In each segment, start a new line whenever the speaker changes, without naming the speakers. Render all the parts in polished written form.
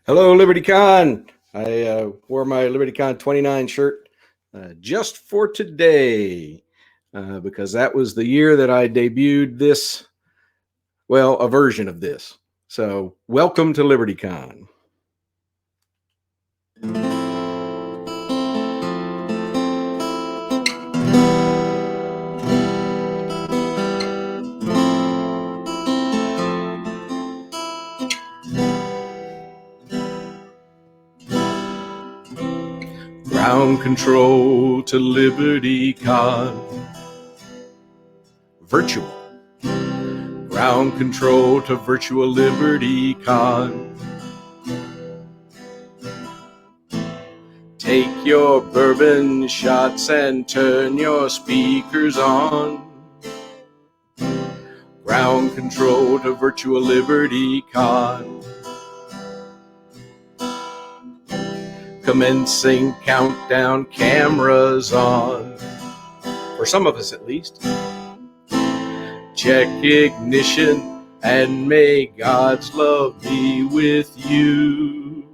Hello, LibertyCon. I wore my LibertyCon 29 shirt just for today because that was the year that I debuted this, well, a version of this. So, welcome to LibertyCon. Ground control to LibertyCon. Virtual. Ground control to virtual LibertyCon. Take your bourbon shots and turn your speakers on. Ground control to virtual LibertyCon. Commencing countdown, cameras on. For some of us at least. Check ignition and may God's love be with you.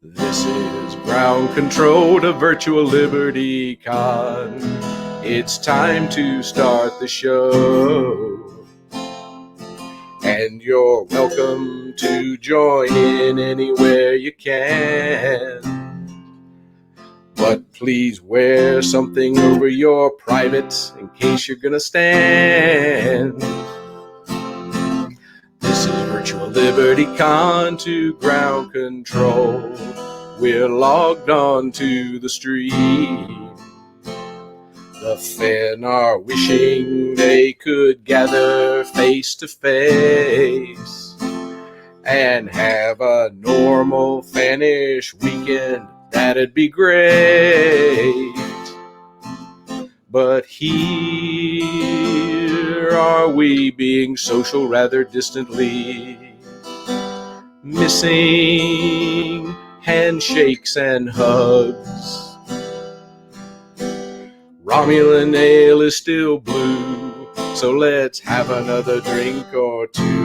This is ground control to virtual LibertyCon. It's time to start the show. And you're welcome to join in anywhere you can. But please wear something over your privates in case you're gonna stand. This is virtual LibertyCon to ground control. We're logged on to the stream. The fan are wishing they could gather face to face and have a normal fanish weekend. That'd be great. But here are we being social rather distantly, missing handshakes and hugs. Romulan ale is still blue, so let's have another drink or two.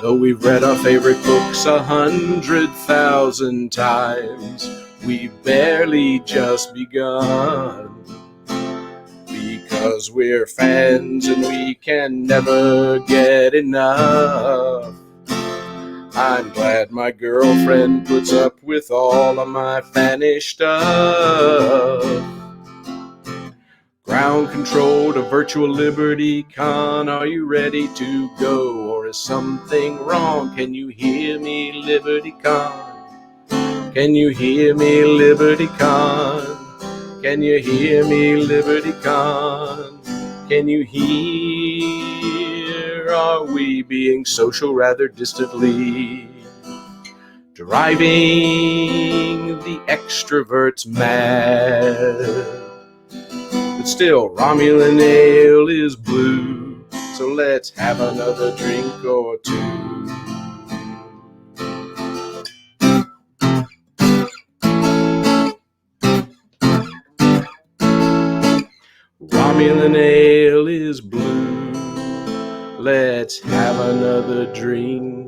Though we've read our favorite books 100,000 times, we've barely just begun. Because we're fans and we can never get enough. I'm glad my girlfriend puts up with all of my fanish stuff. Ground control to virtual LibertyCon. Are you ready to go, or is something wrong? Can you hear me, LibertyCon? Can you hear me, LibertyCon? Can you hear me, LibertyCon? Can you hear? Are we being social rather distantly? Driving the extroverts mad. But still, Romulan ale is blue, so let's have another drink or two. Romulan ale is blue, let's have another drink.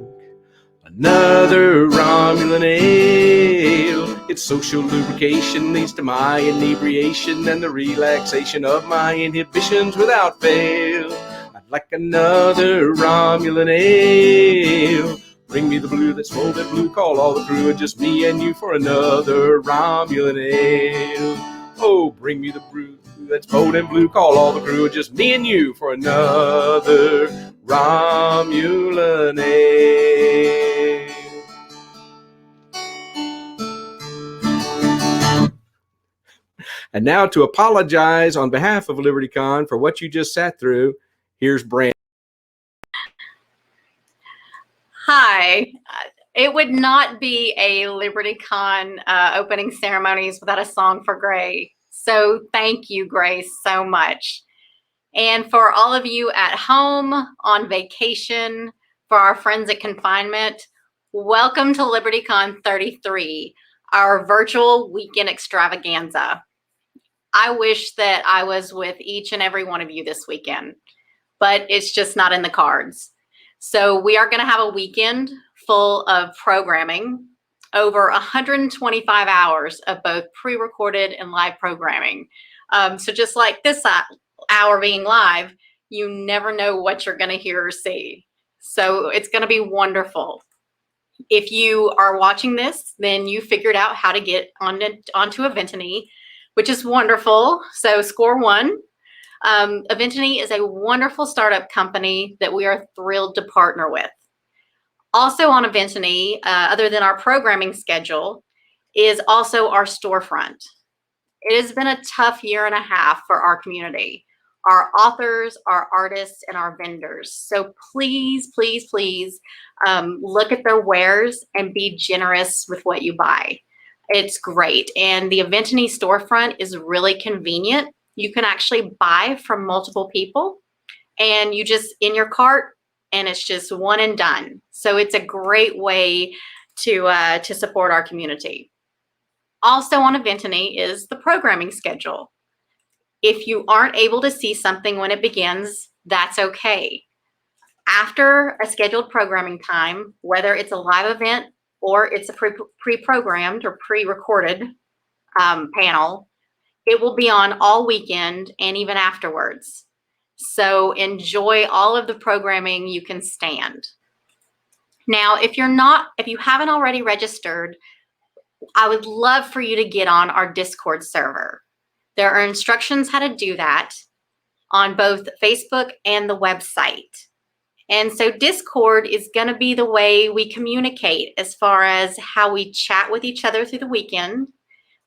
Another Romulan ale. Its social lubrication leads to my inebriation and the relaxation of my inhibitions without fail. I'd like another Romulan ale. Bring me the blue that's folded blue. Call all the crew and just me and you for another Romulan ale. Oh, bring me the brew that's folded blue. Call all the crew and just me and you for another Romulan ale. And now to apologize on behalf of LibertyCon for what you just sat through, here's Brand.
say, it would not be a LibertyCon opening ceremonies without a song for Gray. So thank you, Gray, so much. And for all of you at home, on vacation, for our friends at confinement, welcome to LibertyCon 33, our virtual weekend extravaganza. I wish that I was with each and every one of you this weekend, but it's just not in the cards. So we are going to have a weekend full of programming, over 125 hours of both pre-recorded and live programming. So just like this hour being live, you never know what you're going to hear or see. So it's going to be wonderful. If you are watching this, then you figured out how to get onto Eventany, which is wonderful. So score one. Eventany is a wonderful startup company that we are thrilled to partner with. Also on Eventany, other than our programming schedule, is also our storefront. It has been a tough year and a half for our community, our authors, our artists, and our vendors. So please, please, please look at their wares and be generous with what you buy. It's great. And the Eventany storefront is really convenient. You can actually buy from multiple people and you just in your cart and it's just one and done. So it's a great way to support our community. Also on Eventany is the programming schedule. If you aren't able to see something when it begins, that's okay. After a scheduled programming time, whether it's a live event or it's a pre-programmed or pre-recorded panel, it will be on all weekend and even afterwards. So enjoy all of the programming you can stand. Now, if you haven't already registered, I would love for you to get on our Discord server. There are instructions how to do that on both Facebook and the website. And so Discord is going to be the way we communicate as far as how we chat with each other through the weekend.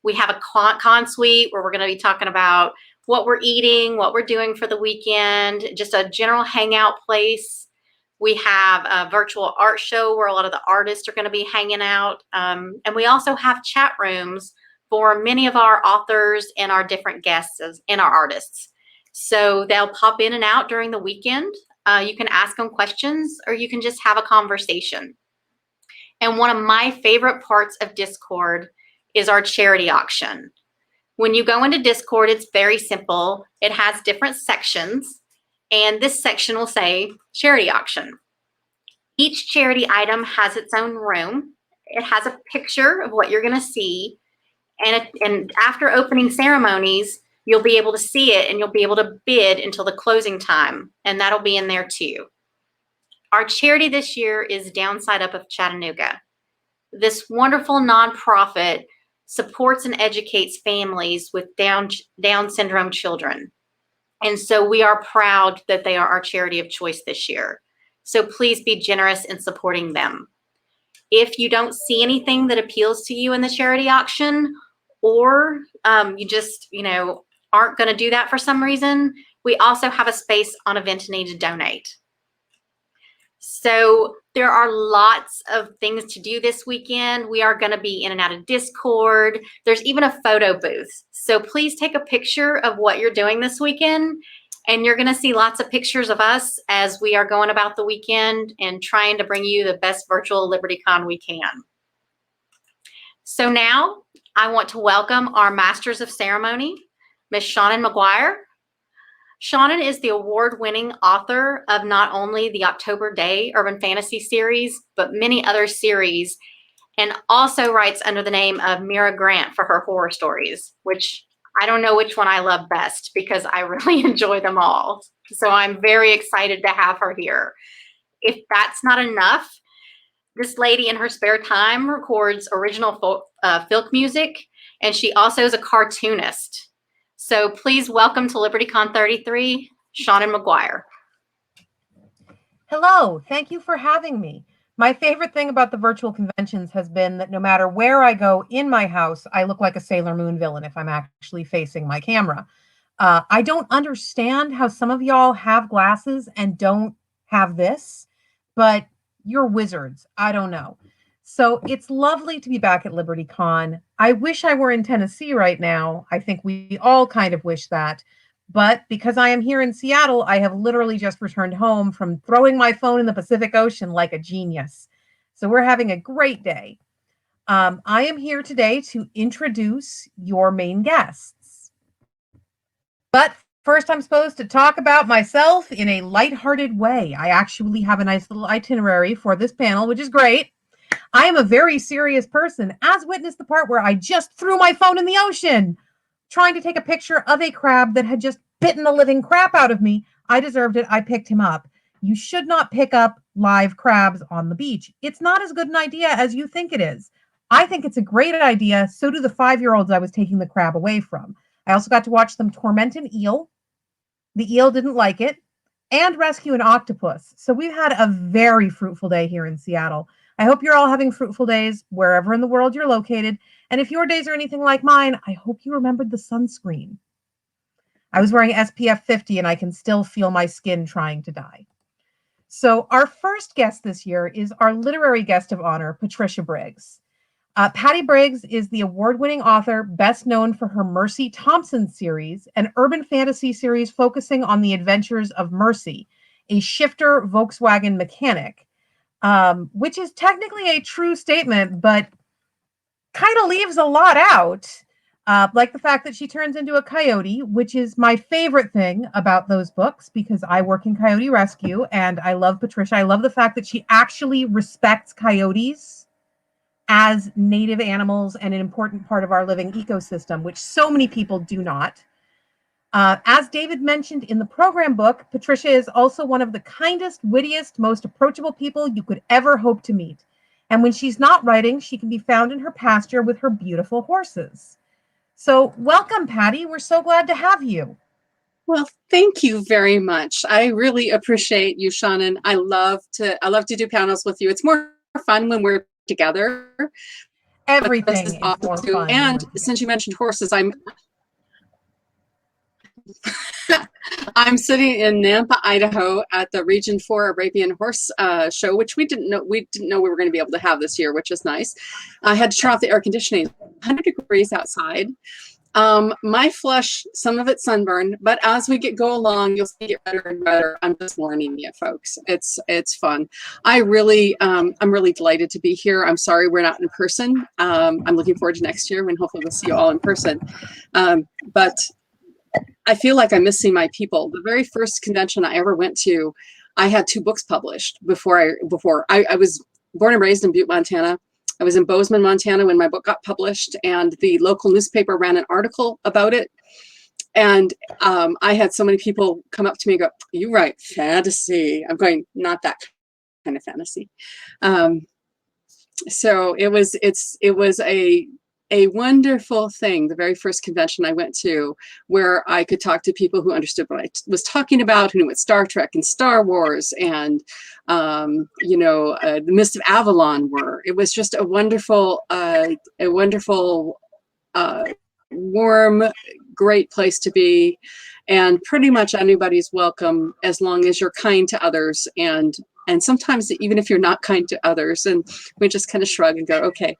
We have a con suite where we're going to be talking about what we're eating, what we're doing for the weekend, just a general hangout place. We have a virtual art show where a lot of the artists are going to be hanging out. And we also have chat rooms for many of our authors and our different guests and our artists. So they'll pop in and out during the weekend. You can ask them questions or you can just have a conversation. And one of my favorite parts of Discord is our charity auction. When you go into Discord, it's very simple. It has different sections, and this section will say charity auction. Each charity item has its own room. It has a picture of what you're going to see, and after opening ceremonies, you'll be able to see it and you'll be able to bid until the closing time, and that'll be in there too. Our charity this year is Downside Up of Chattanooga. This wonderful nonprofit supports and educates families with Down syndrome children. And so we are proud that they are our charity of choice this year. So please be generous in supporting them. If you don't see anything that appeals to you in the charity auction, or you just, aren't going to do that for some reason, we also have a space on Eventany to donate. So there are lots of things to do this weekend. We are going to be in and out of Discord. There's even a photo booth. So please take a picture of what you're doing this weekend. And you're going to see lots of pictures of us as we are going about the weekend and trying to bring you the best virtual LibertyCon we can. So now I want to welcome our Masters of Ceremony, Ms. Shannon McGuire. Shannon is the award-winning author of not only the October Day Urban Fantasy series, but many other series, and also writes under the name of Mira Grant for her horror stories, which I don't know which one I love best because I really enjoy them all. So I'm very excited to have her here. If that's not enough, this lady in her spare time records original folk music, and she also is a cartoonist. So please welcome to LibertyCon 33, Shannon McGuire.
Hello, thank you for having me. My favorite thing about the virtual conventions has been that no matter where I go in my house, I look like a Sailor Moon villain if I'm actually facing my camera. I don't understand how some of y'all have glasses and don't have this, but you're wizards. I don't know. So it's lovely to be back at LibertyCon. I wish I were in Tennessee right now. I think we all kind of wish that. But because I am here in Seattle, I have literally just returned home from throwing my phone in the Pacific Ocean like a genius. So we're having a great day. I am here today to introduce your main guests. But first, I'm supposed to talk about myself in a lighthearted way. I actually have a nice little itinerary for this panel, which is great. I am a very serious person, as witnessed the part where I just threw my phone in the ocean, trying to take a picture of a crab that had just bitten the living crap out of me. I deserved it. I picked him up. You should not pick up live crabs on the beach. It's not as good an idea as you think it is. I think it's a great idea. So do the 5-year-olds I was taking the crab away from. I also got to watch them torment an eel. The eel didn't like it, and rescue an octopus. So we've had a very fruitful day here in Seattle. I hope you're all having fruitful days wherever in the world you're located. And if your days are anything like mine, I hope you remembered the sunscreen. I was wearing SPF 50 and I can still feel my skin trying to die. So our first guest this year is our literary guest of honor, Patricia Briggs. Patty Briggs is the award-winning author best known for her Mercy Thompson series, an urban fantasy series focusing on the adventures of Mercy, a shifter Volkswagen mechanic, which is technically a true statement, but kind of leaves a lot out, like the fact that she turns into a coyote, which is my favorite thing about those books because I work in coyote rescue and I love Patricia. I love the fact that she actually respects coyotes as native animals and an important part of our living ecosystem, which so many people do not. As David mentioned in the program book, Patricia is also one of the kindest, wittiest, most approachable people you could ever hope to meet. And when she's not writing, she can be found in her pasture with her beautiful horses. So welcome, Patty. We're so glad to have you.
Well, thank you very much. I really appreciate you, Shannon. I love to do panels with you. It's more fun when we're together.
Everything is more fun.
And since you mentioned horses, I'm sitting in Nampa, Idaho at the Region 4 Arabian Horse Show, which we didn't know we were going to be able to have this year, which is nice. I had to turn off the air conditioning. 100 degrees outside. My flesh, some of it's sunburned, but as we go along, you'll see it better and better. I'm just warning you, folks. It's fun. I'm really delighted to be here. I'm sorry we're not in person. I'm looking forward to next year when hopefully we'll see you all in person. But I feel like I'm missing my people. The very first convention I ever went to, I had 2 books published before I was born and raised in Butte, Montana. I was in Bozeman, Montana when my book got published, and the local newspaper ran an article about it. And I had so many people come up to me and go, "You write fantasy." I'm going, "Not that kind of fantasy." So it was a wonderful thing, the very first convention I went to, where I could talk to people who understood what I was talking about, who knew what Star Trek and Star Wars and, the Mist of Avalon were. It was just a wonderful, warm, great place to be. And pretty much anybody's welcome as long as you're kind to others. And sometimes even if you're not kind to others, and we just kind of shrug and go, okay.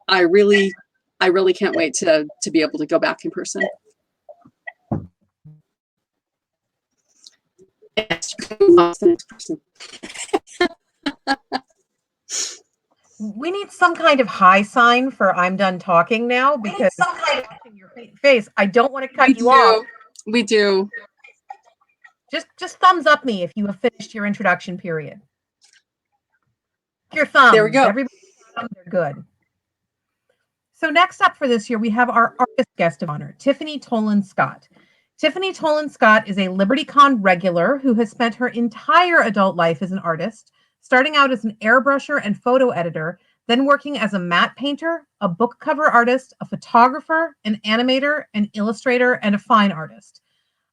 I really can't wait to be able to go back in person.
We need some kind of high sign for I'm done talking now because in your face, I don't want to cut you off.
We do.
Just thumbs up me if you have finished your introduction period. Your thumbs.
There we go.
Everybody's thumbs are good. So next up for this year, we have our artist guest of honor, Tiffany Tolan Scott. Tiffany Tolan Scott is a LibertyCon regular who has spent her entire adult life as an artist, starting out as an airbrusher and photo editor, then working as a matte painter, a book cover artist, a photographer, an animator, an illustrator, and a fine artist.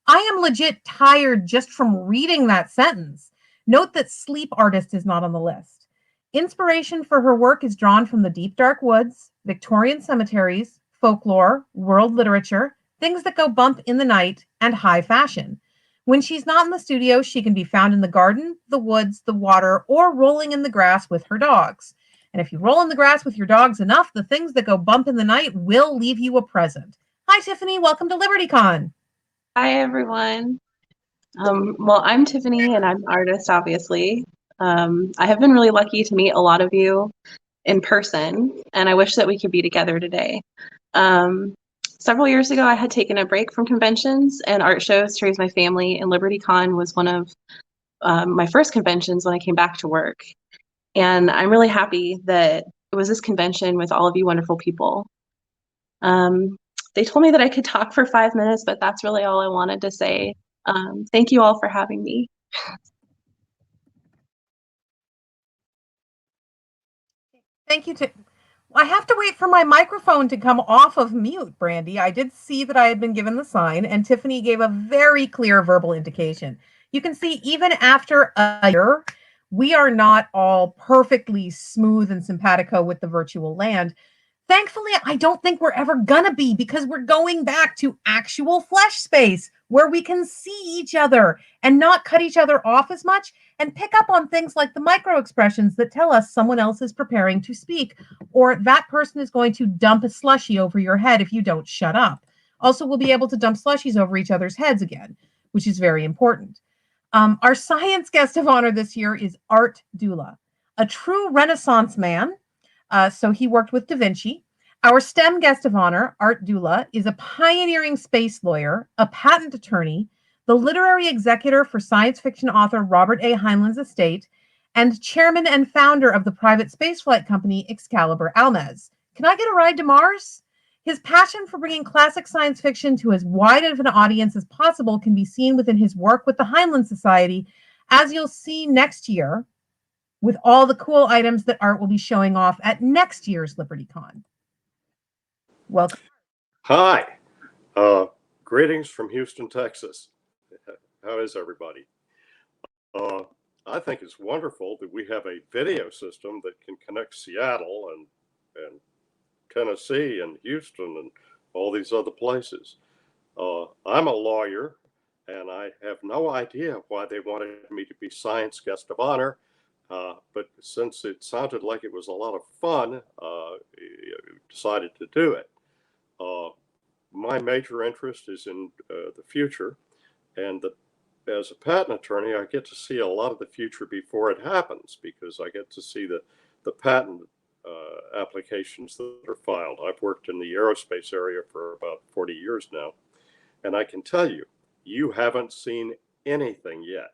I am legit tired just from reading that sentence. Note that sleep artist is not on the list. Inspiration for her work is drawn from the deep, dark woods, Victorian cemeteries, folklore, world literature, things that go bump in the night, and high fashion. When she's not in the studio, she can be found in the garden, the woods, the water, or rolling in the grass with her dogs. And if you roll in the grass with your dogs enough, the things that go bump in the night will leave you a present. Hi, Tiffany. Welcome to LibertyCon.
Hi, everyone. Well, I'm Tiffany, and I'm an artist, obviously. I have been really lucky to meet a lot of you in person, and I wish that we could be together today. Several years ago, I had taken a break from conventions and art shows to raise my family, and LibertyCon was one of my first conventions when I came back to work. And I'm really happy that it was this convention with all of you wonderful people. They told me that I could talk for 5 minutes, but that's really all I wanted to say. Thank you all for having me.
Thank you. I have to wait for my microphone to come off of mute, Brandy. I did see that I had been given the sign, and Tiffany gave a very clear verbal indication. You can see even after a year, we are not all perfectly smooth and simpatico with the virtual land. Thankfully, I don't think we're ever gonna be, because we're going back to actual flesh space where we can see each other and not cut each other off as much and pick up on things like the micro expressions that tell us someone else is preparing to speak, or that person is going to dump a slushie over your head if you don't shut up. Also, we'll be able to dump slushies over each other's heads again, which is very important. Our science guest of honor this year is Art Dula, a true Renaissance man. So he worked with Da Vinci. Our STEM guest of honor, Art Dula, is a pioneering space lawyer, a patent attorney, the literary executor for science fiction author Robert A. Heinlein's estate, and chairman and founder of the private spaceflight company Excalibur Almaz. Can I get a ride to Mars? His passion for bringing classic science fiction to as wide of an audience as possible can be seen within his work with the Heinlein Society, as you'll see next year with all the cool items that Art will be showing off at next year's LibertyCon. Welcome.
Hi, greetings from Houston, Texas. How is everybody? I think it's wonderful that we have a video system that can connect Seattle and Tennessee and Houston and all these other places. I'm a lawyer, and I have no idea why they wanted me to be science guest of honor. But since it sounded like it was a lot of fun, decided to do it. My major interest is in the future, and as a patent attorney, I get to see a lot of the future before it happens, because I get to see the patent applications that are filed. I've worked in the aerospace area for about 40 years now, and I can tell you, you haven't seen anything yet.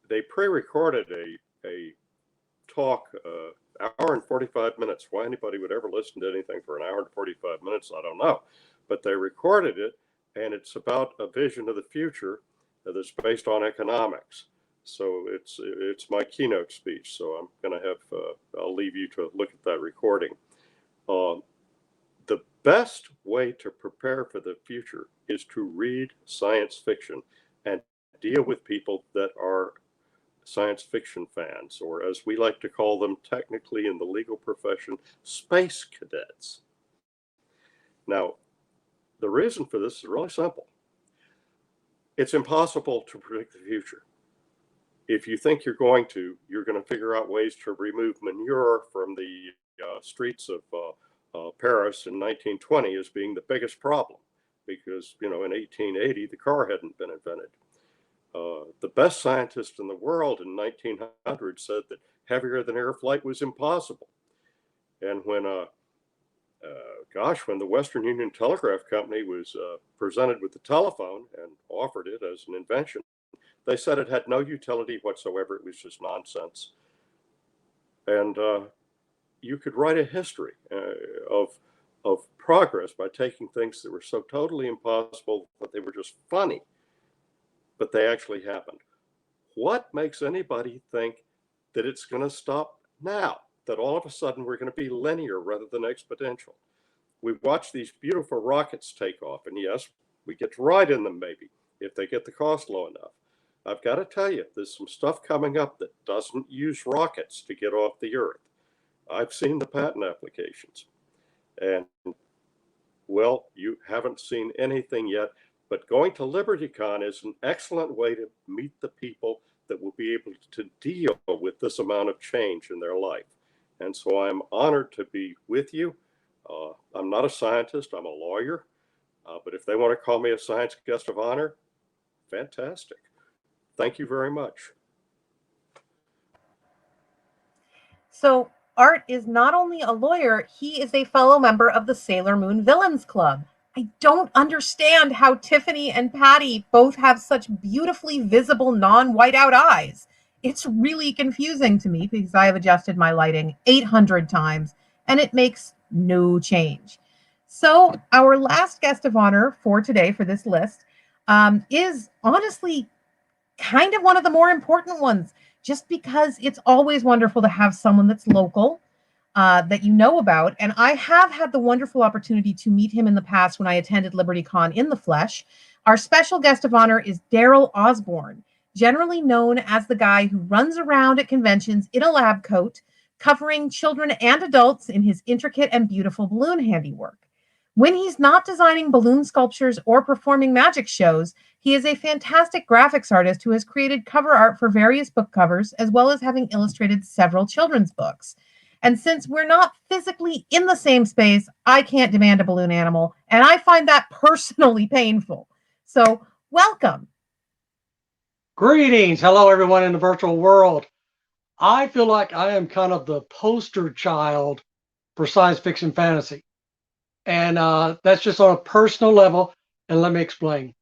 They pre-recorded a talk, hour and 45 minutes. Why anybody would ever listen to anything for an hour and 45 minutes, I don't know. But they recorded it, and it's about a vision of the future that's based on economics. So it's my keynote speech. So I'm going to have, I'll leave you to look at that recording. The best way to prepare for the future is to read science fiction and deal with people that are science fiction fans, or as we like to call them technically in the legal profession, space cadets. Now, the reason for this is really simple. It's impossible to predict the future. If you think you're going to figure out ways to remove manure from the streets of Paris in 1920 as being the biggest problem, because, in 1880, the car hadn't been invented. The best scientist in the world in 1900 said that heavier than air flight was impossible. And when the Western Union Telegraph Company was presented with the telephone and offered it as an invention, they said it had no utility whatsoever. It was just nonsense. And you could write a history of progress by taking things that were so totally impossible that they were just funny, but they actually happened. What makes anybody think that it's going to stop now, that all of a sudden we're going to be linear rather than exponential? We watch these beautiful rockets take off, and yes, we get to ride in them maybe, if they get the cost low enough. I've got to tell you, there's some stuff coming up that doesn't use rockets to get off the Earth. I've seen the patent applications. And, well, you haven't seen anything yet But going to LibertyCon is an excellent way to meet the people that will be able to deal with this amount of change in their life. And so I'm honored to be with you. I'm not a scientist, I'm a lawyer. But if they want to call me a science guest of honor, fantastic. Thank you very much.
So Art is not only a lawyer, he is a fellow member of the Sailor Moon Villains Club. I don't understand how Tiffany and Patty both have such beautifully visible non-whiteout eyes. It's really confusing to me because I have adjusted my lighting 800 times and it makes no change. So our last guest of honor for today for this list is honestly kind of one of the more important ones, just because it's always wonderful to have someone that's local that you know about. And I have had the wonderful opportunity to meet him in the past when I attended LibertyCon in the flesh. Our special guest of honor is Daryl Osborne, generally known as the guy who runs around at conventions in a lab coat, covering children and adults in his intricate and beautiful balloon handiwork. When he's not designing balloon sculptures or performing magic shows, he is a fantastic graphics artist who has created cover art for various book covers, as well as having illustrated several children's books. And since we're not physically in the same space, I can't demand a balloon animal, and I find that personally painful. So, welcome.
Greetings. Hello, everyone in the virtual world. I feel like I am kind of the poster child for science fiction fantasy. And that's just on a personal level. And let me explain.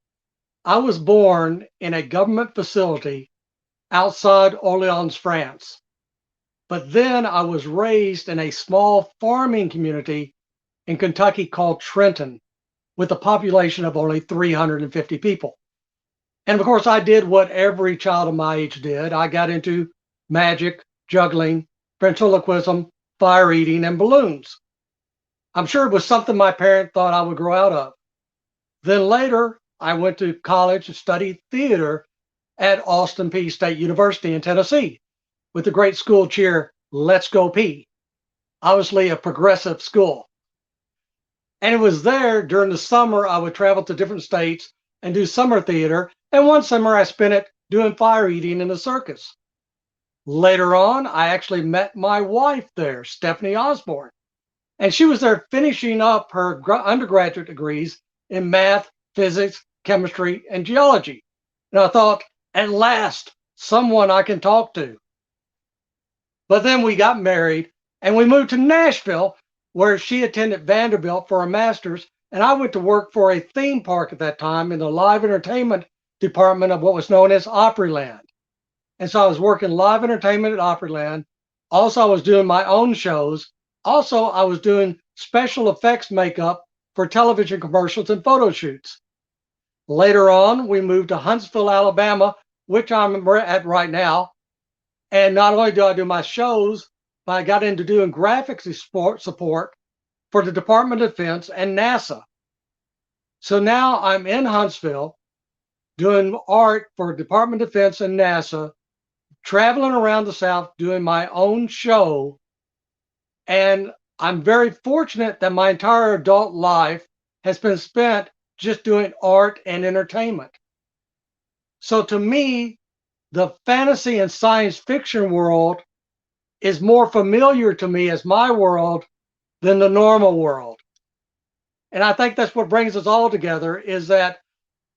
I was born in a government facility outside Orleans, France. But then I was raised in a small farming community in Kentucky called Trenton, with a population of only 350 people. And of course, I did what every child of my age did. I got into magic, juggling, ventriloquism, fire eating, and balloons. I'm sure it was something my parents thought I would grow out of. Then later, I went to college and studied theater at Austin Peay State University in Tennessee with the great school cheer, Let's Go Peay. Obviously a progressive school. And it was there during the summer I would travel to different states and do summer theater. And one summer I spent it doing fire eating in the circus. Later on, I actually met my wife there, Stephanie Osborne. And she was there finishing up her undergraduate degrees in math, physics, chemistry, and geology. And I thought, at last, someone I can talk to. But then we got married and we moved to Nashville, where she attended Vanderbilt for her master's. And I went to work for a theme park at that time in the live entertainment department of what was known as Opryland. And so I was working live entertainment at Opryland. Also, I was doing my own shows. Also, I was doing special effects makeup for television commercials and photo shoots. Later on, we moved to Huntsville, Alabama, which I'm at right now. And not only do I do my shows, but I got into doing graphics support for the Department of Defense and NASA. So now I'm in Huntsville doing art for Department of Defense and NASA, traveling around the South doing my own show. And I'm very fortunate that my entire adult life has been spent just doing art and entertainment. So to me, the fantasy and science fiction world is more familiar to me as my world than the normal world. And I think that's what brings us all together, is that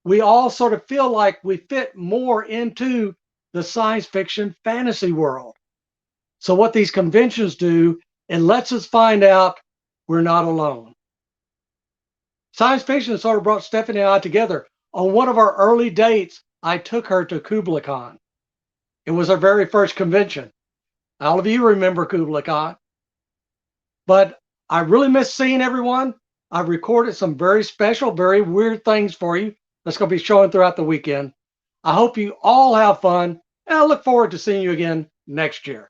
we all sort of feel like we fit more into the science fiction fantasy world. So what these conventions do, it lets us find out we're not alone. Science fiction sort of brought Stephanie and I together. On one of our early dates, I took her to Kubla Khan. It was our very first convention. All of you remember Kubla Khan. But I really miss seeing everyone. I've recorded some very special, very weird things for you that's going to be showing throughout the weekend. I hope you all have fun, and I look forward to seeing you again next year.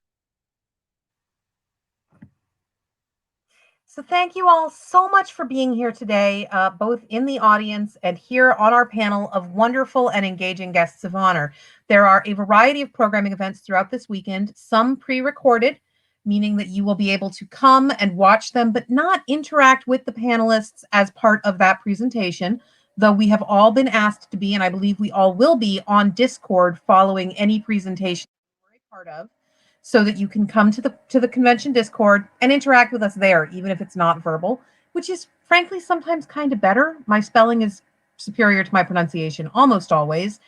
So thank you all so much for being here today, both in the audience and here on our panel of wonderful and engaging guests of honor. There are a variety of programming events throughout this weekend, some pre-recorded, meaning that you will be able to come and watch them, but not interact with the panelists as part of that presentation. though we have all been asked to be, and I believe we all will be, on Discord following any presentation we're a part of, so that you can come to the convention Discord and interact with us there, even if it's not verbal, which is frankly sometimes kind of better. My spelling is superior to my pronunciation almost always.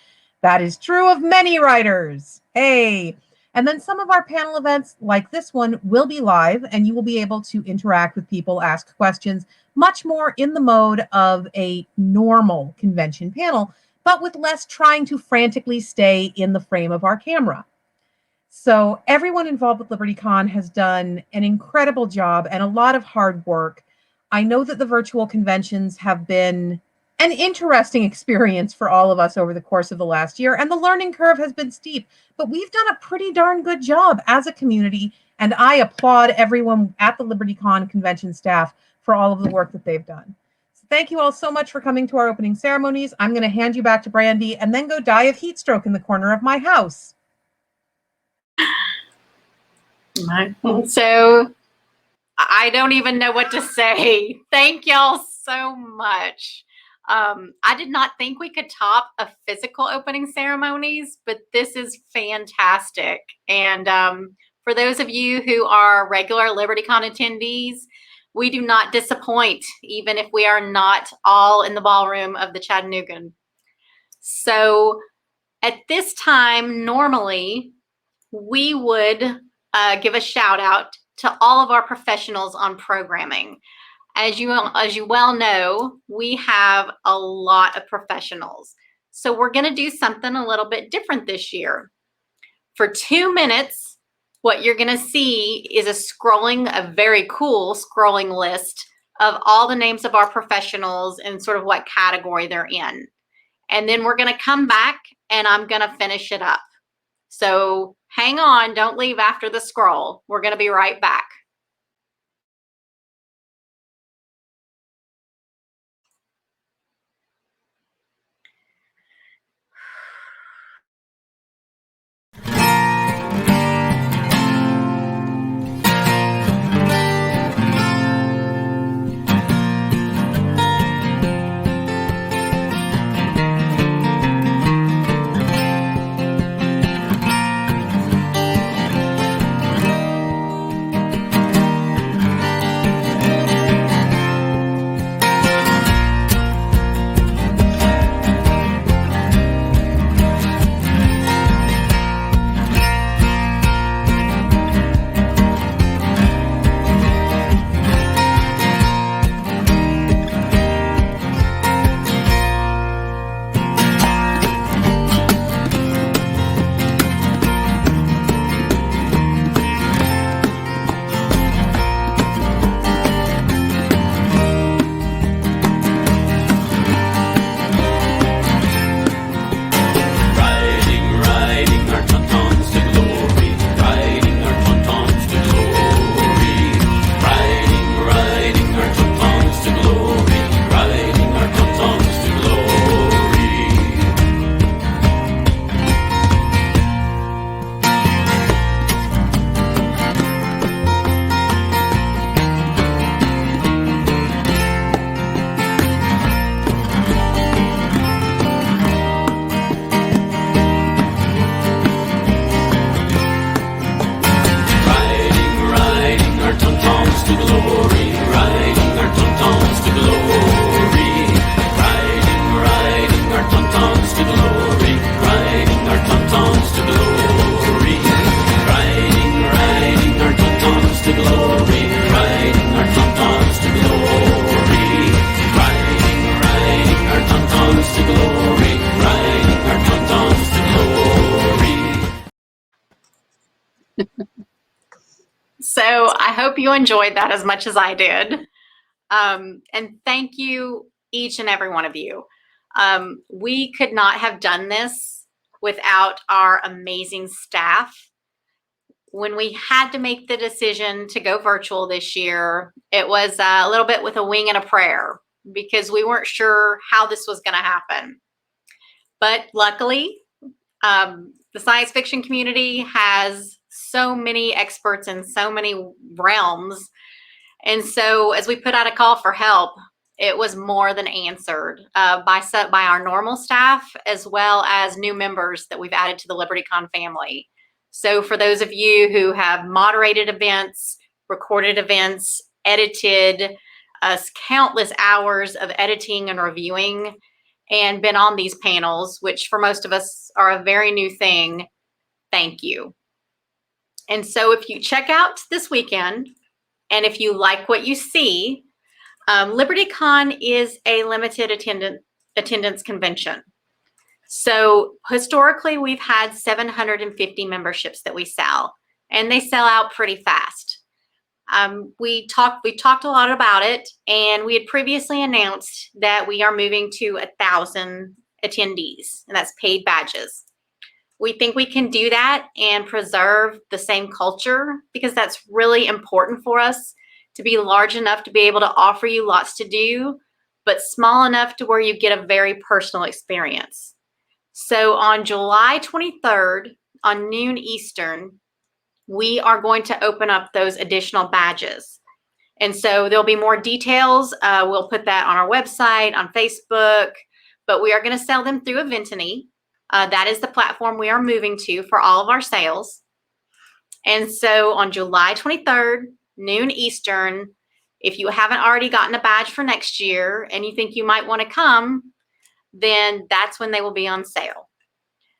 That is true of many writers. Hey. And then some of our panel events, like this one, will be live, and you will be able to interact with people, ask questions, much more in the mode of a normal convention panel, but with less trying to frantically stay in the frame of our camera. So everyone involved with LibertyCon has done an incredible job and a lot of hard work. I know that the virtual conventions have been an interesting experience for all of us over the course of the last year, and the learning curve has been steep, but we've done a pretty darn good job as a community, and I applaud everyone at the LibertyCon convention staff for all of the work that they've done. So thank you all so much for coming to our opening ceremonies. I'm going to hand you back to Brandy and then go die of heat stroke in the corner of my house.
So I don't even know what to say. Thank y'all so much. I did not think we could top a physical opening ceremonies, but this is fantastic. And for those of you who are regular LibertyCon attendees, we do not disappoint, even if we are not all in the ballroom of the Chattanoogan. So at this time, normally, we would give a shout out to all of our professionals on programming. As you well know, we have a lot of professionals. So we're going to do something a little bit different this year. For 2 minutes, what you're going to see is a very cool scrolling list of all the names of our professionals and sort of what category they're in. And then we're going to come back and I'm going to finish it up. So hang on, don't leave after the scroll. We're going to be right back. So I hope you enjoyed that as much as I did. And thank you, each and every one of you. We could not have done this without our amazing staff. When we had to make the decision to go virtual this year, it was a little bit with a wing and a prayer because we weren't sure how this was going to happen. But luckily, the science fiction community has so many experts in so many realms. And so as we put out a call for help, It was more than answered by our normal staff, as well as new members that we've added to the LibertyCon family. So for those of you who have moderated events, recorded events, edited countless hours of editing and reviewing, and been on these panels, which for most of us are a very new thing, thank you. And so if you check out this weekend, and if you like what you see, LibertyCon is a limited attendance convention. So historically, we've had 750 memberships that we sell, and they sell out pretty fast. We talked a lot about it, and we had previously announced that we are moving to 1,000 attendees, and that's paid badges. We think we can do that and preserve the same culture, because that's really important for us, to be large enough to be able to offer you lots to do, but small enough to where you get a very personal experience. So on July 23rd, on noon Eastern, we are going to open up those additional badges. And so there'll be more details. We'll put that on our website, on Facebook, but we are going to sell them through Eventany. That is the platform we are moving to for all of our sales. And so on July 23rd, noon Eastern, if you haven't already gotten a badge for next year and you think you might want to come, then that's when they will be on sale.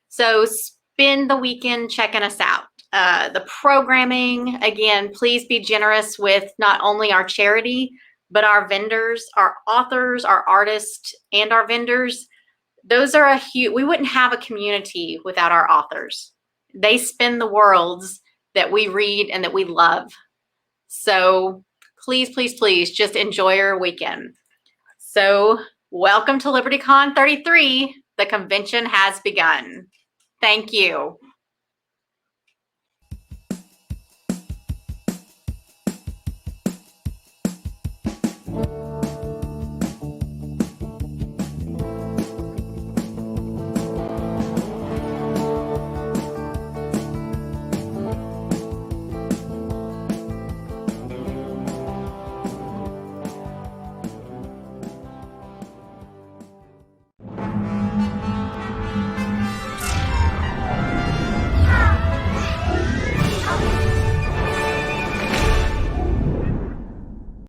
So spend the weekend checking us out. The programming, again, please be generous with not only our charity, but our vendors, our authors, our artists, and our vendors. Those are we wouldn't have a community without our authors. They spin the worlds that we read and that we love. So please, please, please just enjoy your weekend. So welcome to LibertyCon 33. The convention has begun. Thank you.